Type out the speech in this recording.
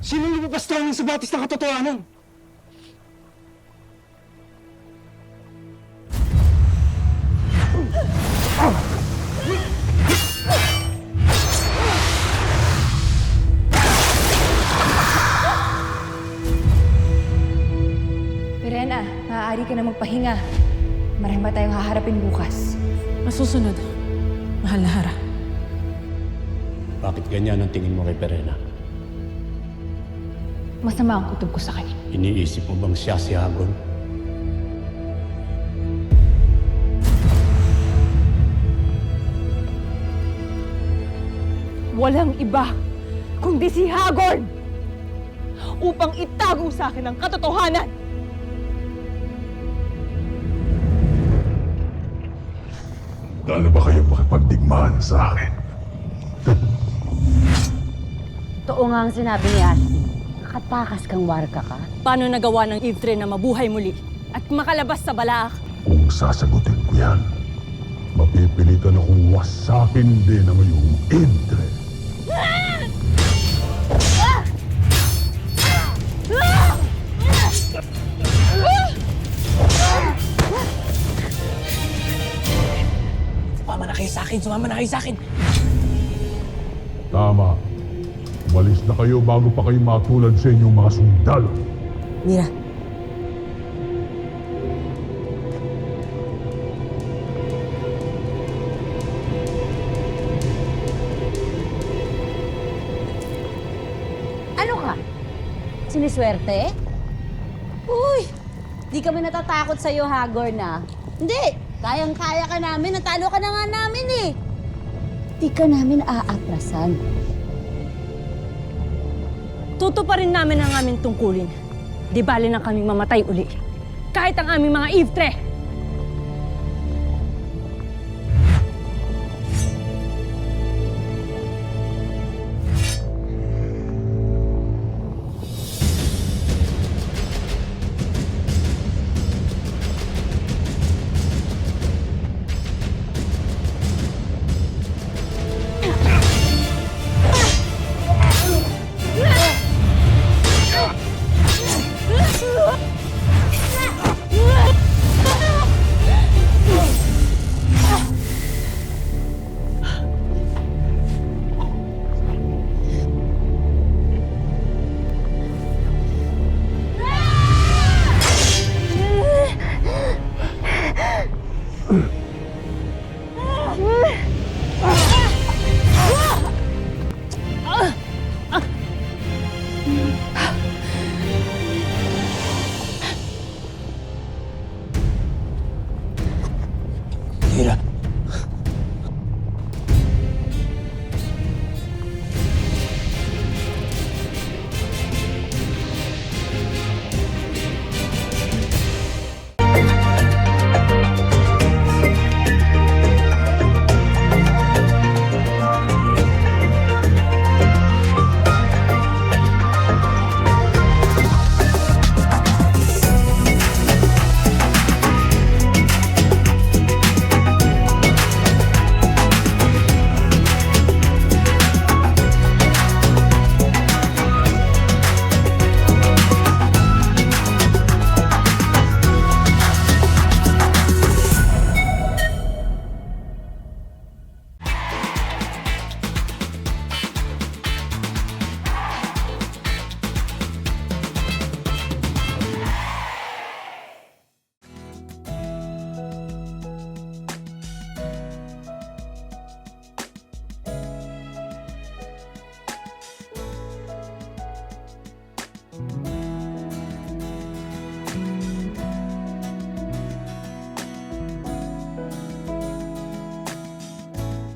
Sino lumabas namin sa batis na katotohanan? Verena, maaari ka na magpahinga. Marami pa tayong haharapin bukas. Masusunod, mahal na Hara. Bakit ganyan ang tingin mo kay Verena? Masama ang kutob ko sa kanya. Iniisip mo bang siya si Hagon? Walang iba kundi si Hagorn upang itago sa akin ang katotohanan. Gaano ba kayo makipagdigmaan sa akin? Totoo nga ang sinabi ni Ashley. Nakatakas kang warka ka. Paano nagawa ng Yvtre na mabuhay muli at makalabas sa balaak? Kung sasagutin ko yan, mapipilitan akong wasakin din ang iyong Yvtre. Sumama na kayo sa akin! Sumama na kayo sa akin! Tama. Umalis na kayo bago pa kayo matulad sa inyong mga sundalo. Mira, ano ka? Siniswerte? Uy! Di kami natatakot sa'yo, Hagorn, na. Hindi! Kayang-kaya ka namin. Natalo ka na nga namin, eh. Di ka namin aatrasan. Tutuparin namin ang aming tungkulin. Di bali na kaming mamatay uli. Kahit ang aming mga Yvtre.